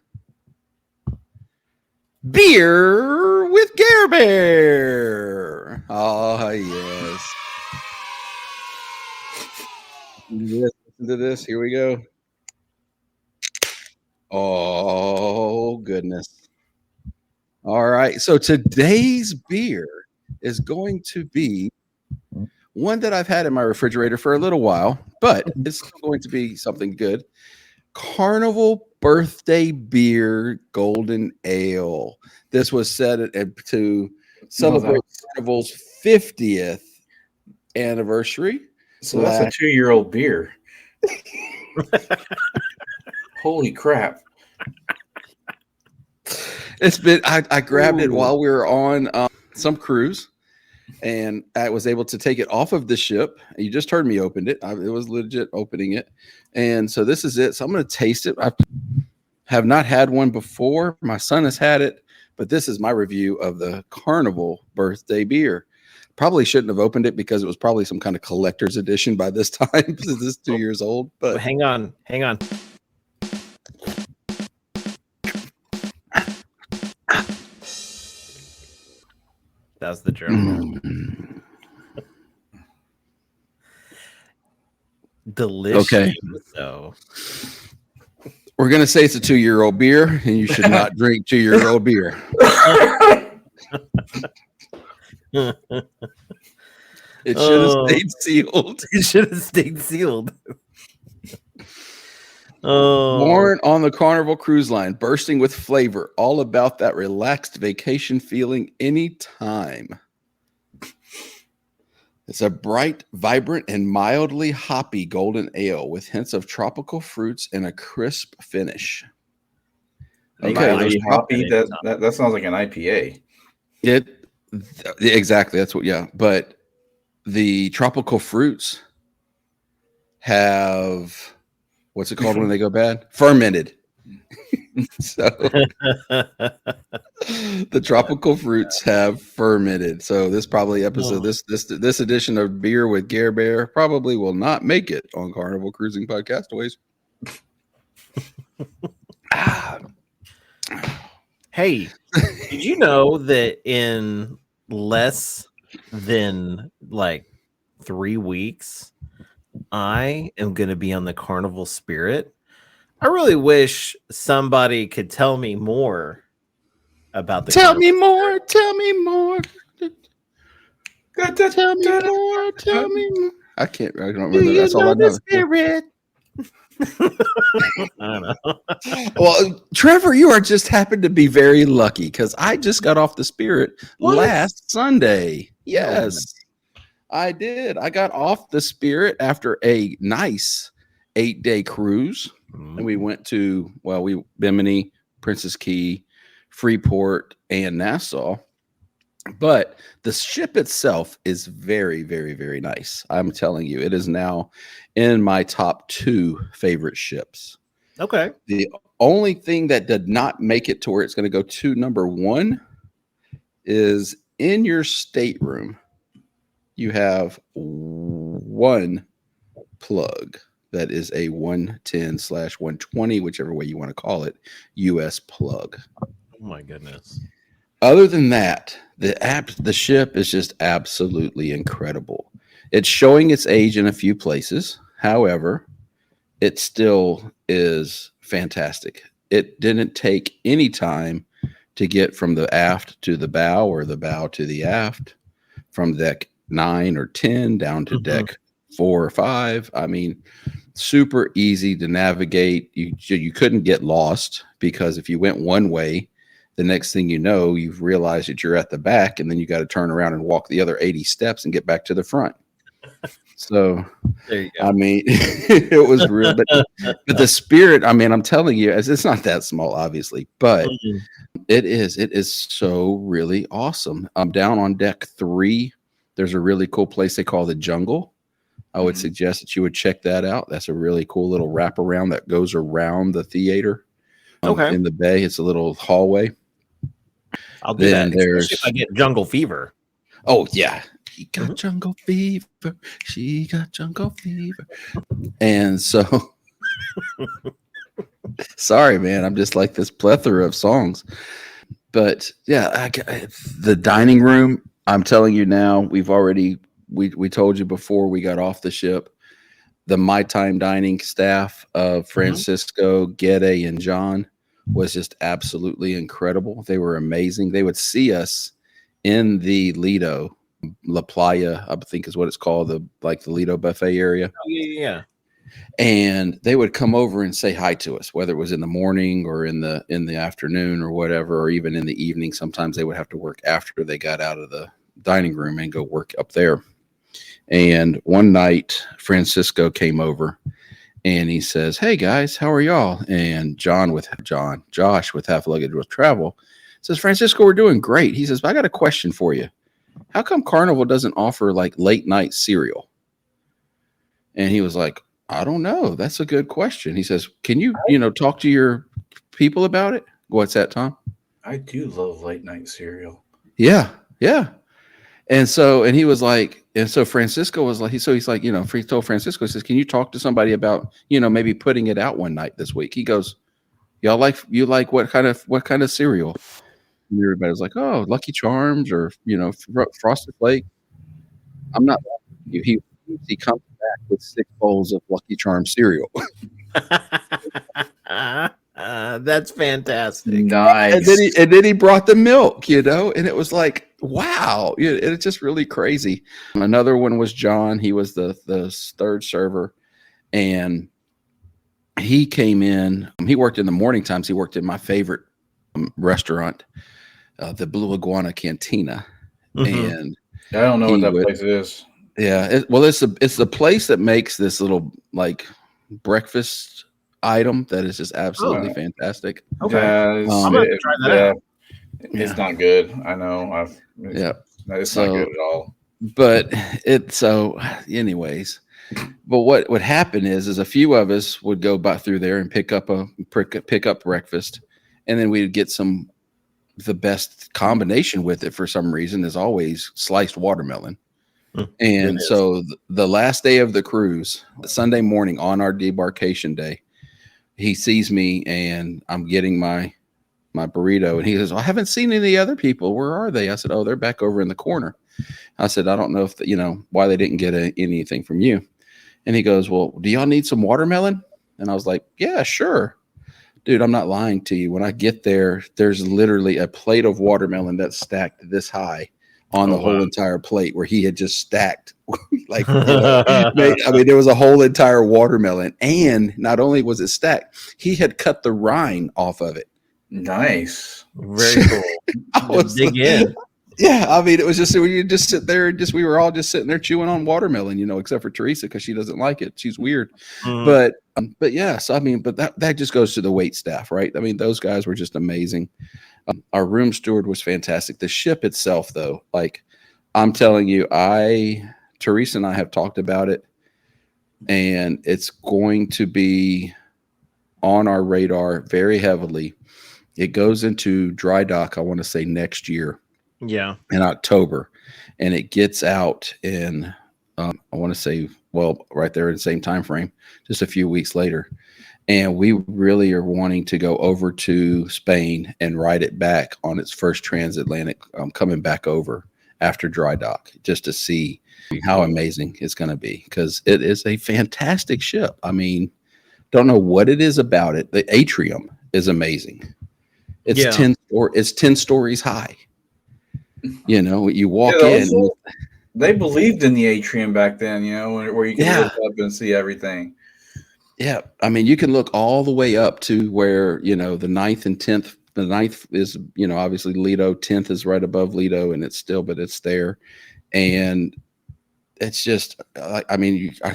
Beer with Care Bear. Oh, yes. Listen to this. Here we go. Oh, goodness. All right. So today's beer is going to be one that I've had in my refrigerator for a little while, but it's still going to be something good. Carnival Birthday Beer Golden Ale. This was set to celebrate Carnival's 50th anniversary. So that's a 2-year-old beer. Holy crap. It's been, I grabbed it while we were on some cruise, and I was able to take it off of the ship. You just heard me open it. It was legit opening it. And so this is it. So I'm going to taste it. I have not had one before. My son has had it, but this is my review of the Carnival birthday beer. Probably shouldn't have opened it because it was probably some kind of collector's edition by this time. This is 2 years old. But hang on. That was the drum. Delicious. Okay. So we're gonna say it's a 2-year-old beer, and you should not drink 2-year-old beer. It should have stayed sealed. It should have stayed sealed. Born on the Carnival Cruise Line, bursting with flavor, all about that relaxed vacation feeling anytime. It's a bright, vibrant, and mildly hoppy golden ale with hints of tropical fruits and a crisp finish. Okay, hoppy. That sounds like an IPA. Exactly. That's what. Yeah, but the tropical fruits have, what's it called when they go bad? Fermented. So the tropical fruits have fermented. So this probably episode, this edition of Beer with Gare Bear probably will not make it on Carnival Cruising Podcastaways. Hey, did you know that in less than like 3 weeks, I am going to be on the Carnival Spirit? I really wish somebody could tell me more about the Tell me more. Tell me more. Tell me more. Tell me more. I don't remember. That's all I know. Spirit? I don't know. Well, Trevor, you are just happened to be very lucky because I just got off the Spirit last Sunday. Yes, I did. I got off the Spirit after a nice 8-day cruise. And we went to, Bimini, Princess Key, Freeport, and Nassau. But the ship itself is very, very, very nice. I'm telling you, it is now in my top 2 favorite ships. Okay. The only thing that did not make it to where it's going to go to number 1 is in your stateroom, you have one plug. That is a 110/120, whichever way you want to call it, US plug. Oh my goodness. Other than that, the ship is just absolutely incredible. It's showing its age in a few places. However, it still is fantastic. It didn't take any time to get from the aft to the bow or the bow to the aft, from deck 9 or 10 down to deck 4 or 5. I mean, super easy to navigate. You couldn't get lost because if you went one way, the next thing you know, you've realized that you're at the back, and then you got to turn around and walk the other 80 steps and get back to the front. So, there you go. I mean, it was real, but the Spirit, I mean, I'm telling you, it's not that small, obviously, but it is so really awesome. I'm down on deck 3. There's a really cool place they call the Jungle. I would suggest that you would check that out. That's a really cool little wraparound that goes around the theater in the bay. It's a little hallway. I'll do that. Especially if I get jungle fever. Oh, yeah. He got jungle fever. She got jungle fever. And so, sorry, man. I'm just like this plethora of songs. But, yeah, the dining room, I'm telling you now, we've already... We told you before we got off the ship, the My Time dining staff of Francisco, Gede, and John was just absolutely incredible. They were amazing. They would see us in the Lido, La Playa, I think is what it's called, the Lido buffet area. Oh, yeah. And they would come over and say hi to us, whether it was in the morning or in the afternoon or whatever, or even in the evening. Sometimes they would have to work after they got out of the dining room and go work up there. And one night, Francisco came over and he says, "Hey guys, how are y'all?" And Josh with Half Luggage with Travel says, "Francisco, we're doing great." He says, "I got a question for you. how come Carnival doesn't offer like late night cereal? And he was like, I don't know. That's a good question. He says, can you, talk to your people about it? What's that, Tom? I do love late night cereal. Yeah. Yeah. And so Francisco was like, he's like, he told Francisco, he says, can you talk to somebody about, maybe putting it out one night this week? He goes, you like what kind of cereal? And everybody was like, oh, Lucky Charms or, Frosted Flake. I'm not, he comes back with 6 bowls of Lucky Charms cereal. That's fantastic. Nice. And then he brought the milk, and it was like, wow, it's just really crazy. Another one was John. He was the third server, and he came in. He worked in the morning times. He worked in my favorite restaurant, the Blue Iguana Cantina, and I don't know what that place is. Yeah, it's the place that makes this little like breakfast item that is just absolutely fantastic. Okay, I'm gonna try that out. It's not good. I know. It's not good at all. But anyways. But what would happen is a few of us would go by through there and pick up breakfast, and then we'd get the best combination with it for some reason is always sliced watermelon. And so the last day of the cruise, Sunday morning on our debarkation day, he sees me and I'm getting my burrito, and he says, I haven't seen any other people. Where are they? I said, oh, they're back over in the corner. I said, I don't know if why they didn't get anything from you. And he goes, well, do y'all need some watermelon? And I was like, yeah, sure. Dude, I'm not lying to you. When I get there, there's literally a plate of watermelon that's stacked this high on the whole entire plate, where he had just stacked like, there was a whole entire watermelon. And not only was it stacked, he had cut the rind off of it. Nice. Very cool. I was dig in. Yeah, it was just, we just sit there and we were all just sitting there chewing on watermelon, except for Teresa, because she doesn't like it. She's weird. But yes, but that just goes to the wait staff, right? Those guys were just amazing. Our room steward was fantastic. The ship itself, though, like I'm telling you, Teresa and I have talked about it, and it's going to be on our radar very heavily. It goes into dry dock, I want to say next year. Yeah. In October, and it gets out in I want to say, right there in the same time frame, just a few weeks later. And we really are wanting to go over to Spain and ride it back on its first transatlantic coming back over after dry dock, just to see how amazing it's going to be, because it is a fantastic ship. Don't know what it is about it. The atrium is amazing. It's 10 stories high. You walk in. They believed in the atrium back then, where you can look up and see everything. Yeah. You can look all the way up to where, the 9th and 10th. The 9th is, obviously Lido. 10th is right above Lido, and it's there. And it's just, I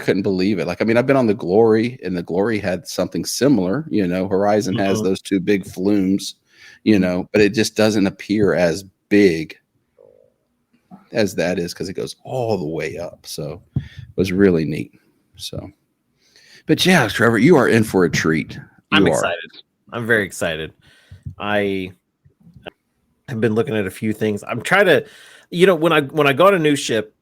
couldn't believe it. I've been on the Glory, and the Glory had something similar. Horizon has those 2 big flumes, but it just doesn't appear as big as that is, because it goes all the way up. So it was really neat. So, but yeah, Trevor, you are in for a treat. I'm excited. I'm very excited. I have been looking at a few things. I'm trying to, when I go on a new ship,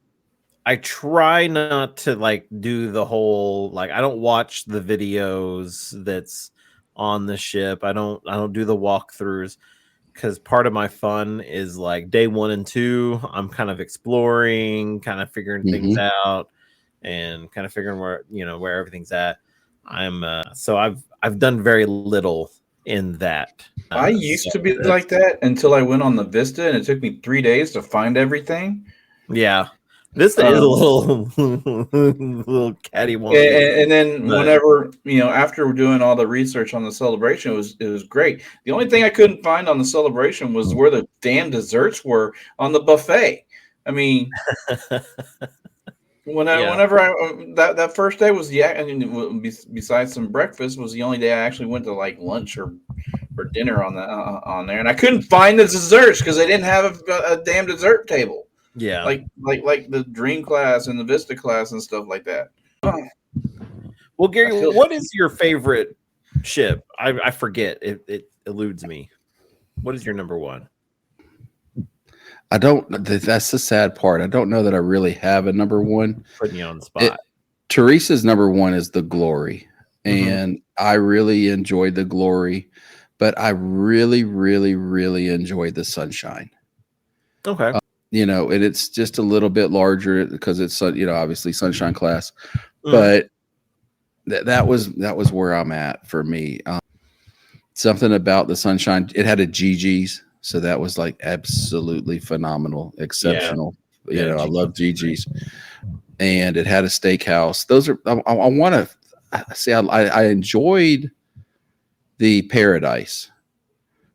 I try not to do the whole, I don't watch the videos that's on the ship. I don't do the walkthroughs, because part of my fun is day 1 and 2, I'm kind of exploring, kind of figuring things out, and kind of figuring where everything's at. So I've done very little in that. I used to be like that until I went on the Vista, and it took me 3 days to find everything. Yeah. This is a little catty-wonky. And then whenever, after we're doing all the research on the Celebration, it was great. The only thing I couldn't find on the Celebration was where the damn desserts were on the buffet. Whenever that first day was besides some breakfast, was the only day I actually went to lunch or dinner on there, and I couldn't find the desserts because they didn't have a damn dessert table. Yeah. Like the Dream class and the Vista class and stuff like that. Well, Gary, what is your favorite ship? I forget. It eludes me. What is your number one? I don't. That's the sad part. I don't know that I really have a number one. Putting you on the spot. Teresa's number one is the Glory, and I really enjoyed the Glory, but I really, really, really enjoyed the Sunshine. Okay. And it's just a little bit larger because it's obviously Sunshine class, but that was where I'm at for me. Something about the Sunshine. It had a GG's, so that was like absolutely phenomenal, exceptional. Yeah. I love GG's, and it had a steakhouse. Those are I want to see. I enjoyed the Paradise.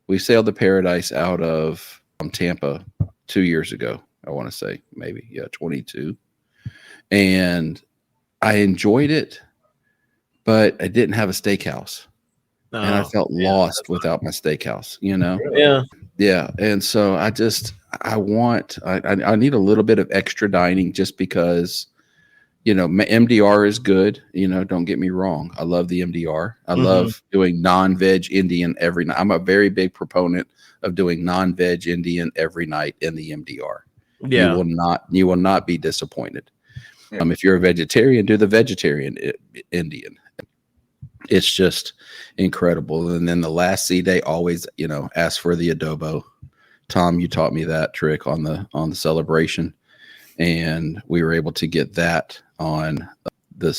We sailed the Paradise out of Tampa 2 years ago. I want to say maybe 22, and I enjoyed it, but I didn't have a steakhouse. And I felt lost without my steakhouse, Yeah. And so I need a little bit of extra dining just because, MDR is good. Don't get me wrong. I love the MDR. I love doing non-veg Indian every night. I'm a very big proponent of doing non-veg Indian every night in the MDR. Yeah. You will not be disappointed. Yeah. If you're a vegetarian, do the vegetarian Indian. It's just incredible. And then the last sea day, always, ask for the adobo. Tom, you taught me that trick on the celebration, and we were able to get that on the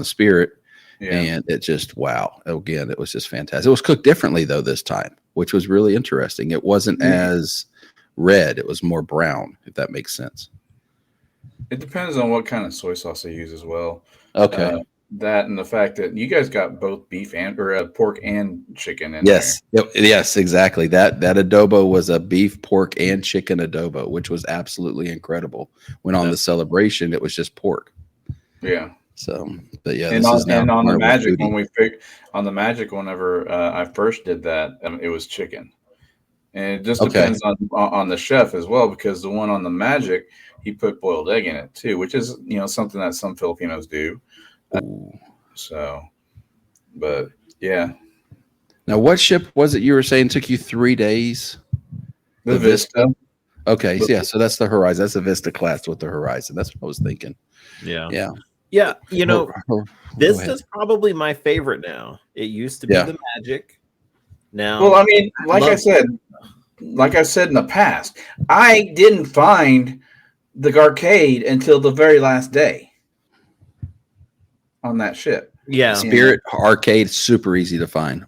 Spirit. Yeah. And it just, wow. Again, it was just fantastic. It was cooked differently though this time, which was really interesting. It wasn't as red. It was more brown, if that makes sense. It depends on what kind of soy sauce they use as well. Okay. That and the fact that you guys got both beef or pork and chicken in yes. there. Yes, exactly. That adobo was a beef, pork, and chicken adobo, which was absolutely incredible. When on the celebration, it was just pork. Yeah. So, but yeah, and on the Magic on the Magic, whenever I first did that, it was chicken, and it just depends on the chef as well, because the one on the Magic, he put boiled egg in it too, which is something that some Filipinos do. So, but yeah. Now, what ship was it you were saying took you 3 days? The Vista. Okay, so that's the Horizon. That's the Vista class with the Horizon. That's what I was thinking. Yeah. Vista's probably my favorite now. It used to be the Magic. Now, well, I mean, like I said in the past, I didn't find the arcade until the very last day on that ship. Yeah. Spirit Arcade, super easy to find.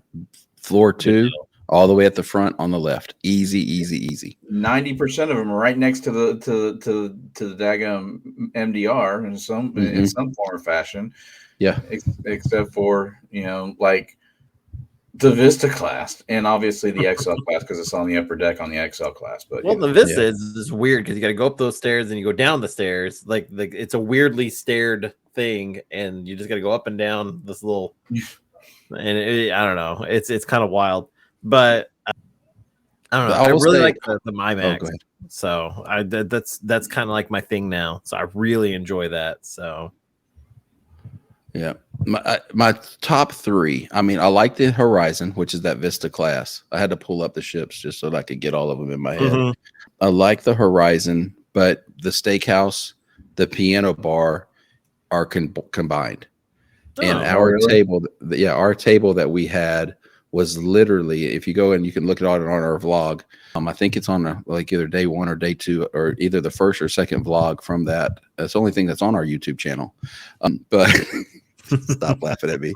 Floor 2, all the way at the front on the left. Easy. 90% of them are right next to the daggum MDR in some form or fashion. Yeah. Except for, like the Vista class and obviously the XL class, because it's on the upper deck on the XL class. But the Vista is weird because you got to go up those stairs and you go down the stairs. Like it's a weirdly staired thing, and you just got to go up and down this little. And I don't know. It's kind of wild, but I don't know. I really like the MyMax. So that's kind of like my thing now. So I really enjoy that. So. Yeah, my top 3. I mean, I like the Horizon, which is that Vista class. I had to pull up the ships just so that I could get all of them in my head. I like the Horizon, but the steakhouse, the piano bar are combined. And our table that we had was literally, if you go and you can look at it on our vlog. I think it's on either day 1 or day 2, or either the first or second vlog from that. That's the only thing that's on our YouTube channel. But stop laughing at me.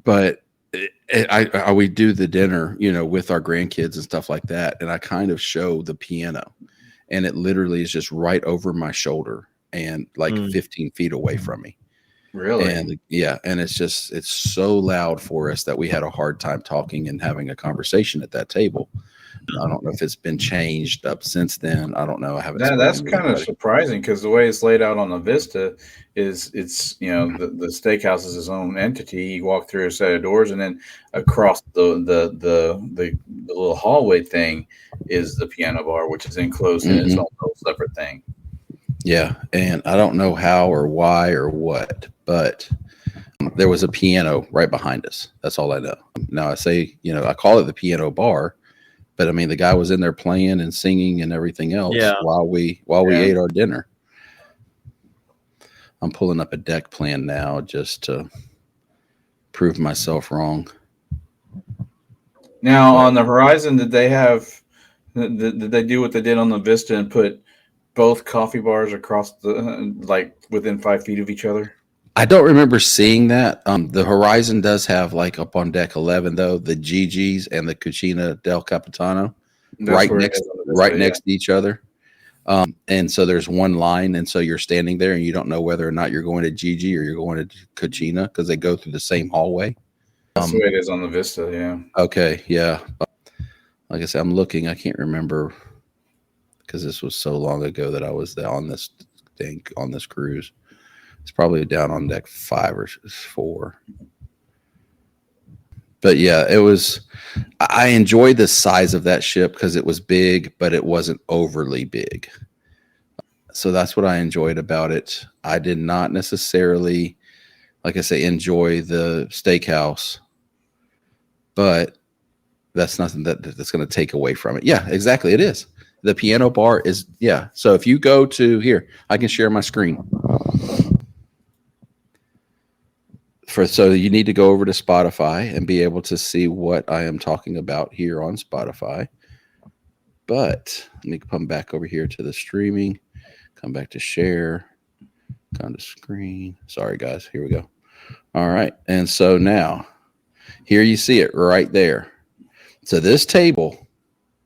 But we do the dinner, with our grandkids and stuff like that, and I kind of show the piano, and it literally is just right over my shoulder and 15 feet away from me. Really? And and it's so loud for us that we had a hard time talking and having a conversation at that table. I don't know if it's been changed up since then. I don't know. I haven't. That's kind of surprising because the way it's laid out on the Vista is it's the steakhouse is its own entity. You walk through a set of doors, and then across the little hallway thing is the piano bar, which is enclosed in its own little separate thing. Yeah, and I don't know how or why or what, but there was a piano right behind us. That's all I know. Now I say, I call it the piano bar, but I mean the guy was in there playing and singing and everything else while we ate our dinner. I'm pulling up a deck plan now just to prove myself wrong. Now on the Horizon, did they do what they did on the Vista and put both coffee bars across within 5 feet of each other? I don't remember seeing that. The Horizon does have up on deck 11 though, the Gigi's and the Cucina del Capitano right next to each other. And so there's one line, and so you're standing there and you don't know whether or not you're going to Gigi or you're going to Cucina because they go through the same hallway. That's the way it is on the Vista, yeah. Okay, yeah. Like I said, I'm looking. I can't remember because this was so long ago that I was on this cruise. It's probably down on deck 5 or 4. But yeah, I enjoyed the size of that ship because it was big, but it wasn't overly big. So that's what I enjoyed about it. I did not necessarily, like I say, enjoy the steakhouse, but that's nothing that's going to take away from it. Yeah, exactly. It is. The piano bar is, yeah. So if you go to here, I can share my screen. So you need to go over to Spotify and be able to see what I am talking about here on Spotify. But let me come back over here to the streaming, come back to share, come to screen. Sorry, guys. Here we go. All right. And so now here you see it right there. So this table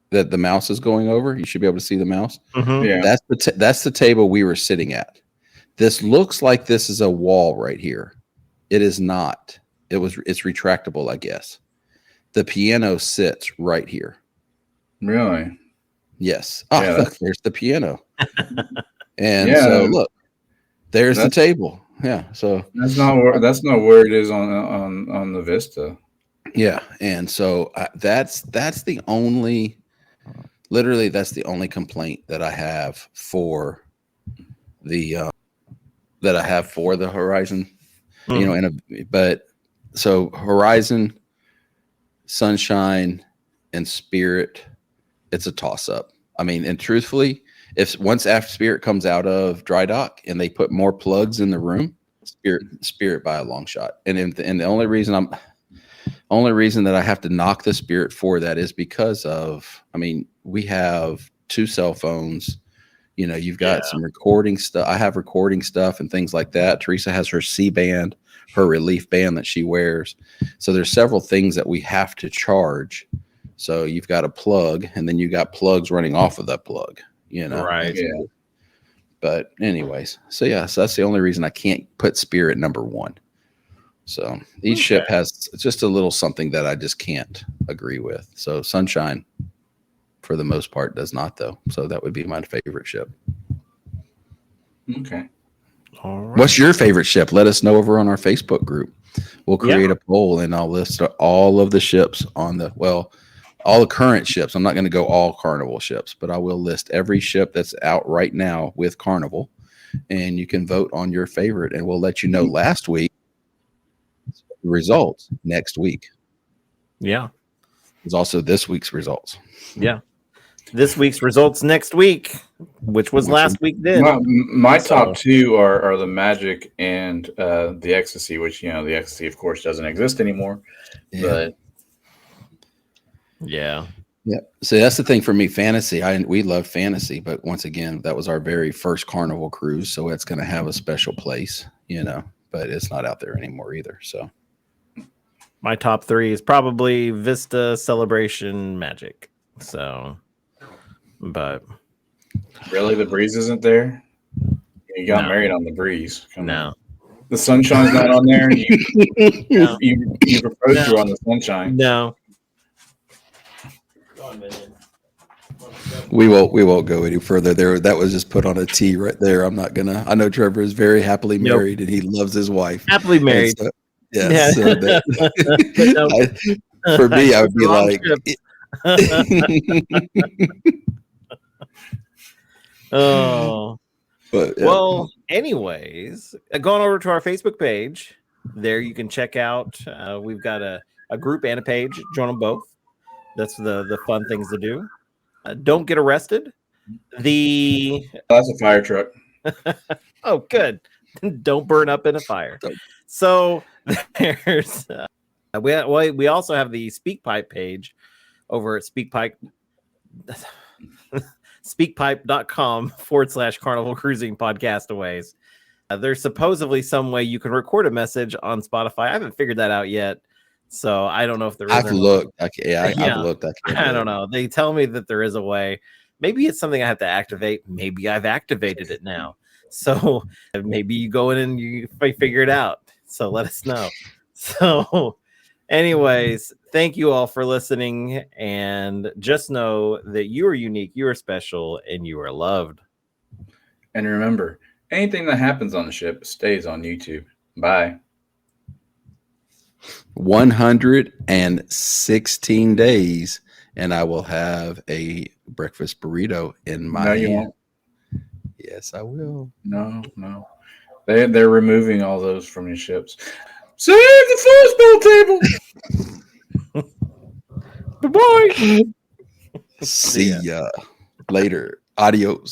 that the mouse is going over, you should be able to see the mouse. Mm-hmm. Yeah. That's the table we were sitting at. This looks like this is a wall right here. It is not. It's retractable, I guess. The piano sits right here. Really? Yes. Oh, yeah, look, there's the piano. And so look, there's the table. Yeah. So that's not where it is on the Vista. Yeah. And so that's the only complaint that I have for the Horizon. But so Horizon, Sunshine, and Spirit, it's a toss up. I mean, and truthfully, once after Spirit comes out of dry dock and they put more plugs in the room, Spirit by a long shot. And the only reason that I have to knock the Spirit for that is because of, I mean, we have 2 cell phones. You've got some recording stuff. I have recording stuff and things like that. Teresa has her C-band, her relief band that she wears. So there's several things that we have to charge. So you've got a plug, and then you got plugs running off of that plug, Right. Yeah. But anyways, so that's the only reason I can't put Spirit number 1. So each ship has just a little something that I just can't agree with. So Sunshine, for the most part, does not, though. So that would be my favorite ship. Okay. All right. What's your favorite ship? Let us know over on our Facebook group. We'll create a poll, and I'll list all of the ships all the current ships. I'm not going to go all Carnival ships, but I will list every ship that's out right now with Carnival, and you can vote on your favorite, and we'll let you know last week the results next week. Yeah. There's also this week's results. Yeah. This week's results next week, which was last week. My top 2 are the Magic and the Ecstasy, which the Ecstasy, of course, doesn't exist anymore. Yeah. But yeah. So that's the thing for me. Fantasy. We love Fantasy, but once again, that was our very first Carnival cruise, so it's going to have a special place, But it's not out there anymore either. So my top 3 is probably Vista, Celebration, Magic. So. But really, the Breeze isn't there? You got married on the Breeze. Come on. The Sunshine's not on there. You proposed to on the Sunshine. No. Go on, man. We won't go any further there. That was just put on a T right there. I'm not gonna. I know Trevor is very happily married and he loves his wife. Happily married. So, yes. So that, for me, I would be like. Oh. But, yeah. Well, anyways, going over to our Facebook page, there you can check out. We've got a group and a page. Join them both. That's the fun things to do. Don't get arrested. That's a fire truck. Oh, good. Don't burn up in a fire. So there's we also have the SpeakPipe page over at speakpipe.com/Carnival Cruising Podcastaways. There's supposedly some way you can record a message on Spotify. I haven't figured that out yet, so I don't know if there is. I've looked. I've looked. I don't know. They tell me that there is a way. Maybe it's something I have to activate. Maybe I've activated it now. So maybe you go in and you figure it out. So let us know. So anyways, thank you all for listening. And just know that you are unique, you are special, and you are loved. And remember, anything that happens on the ship stays on YouTube. Bye. 116 days, and I will have a breakfast burrito in my hand. You won't. Yes, I will. No. They're removing all those from your ships. Save the foosball table. Bye-bye. See ya later. Adios.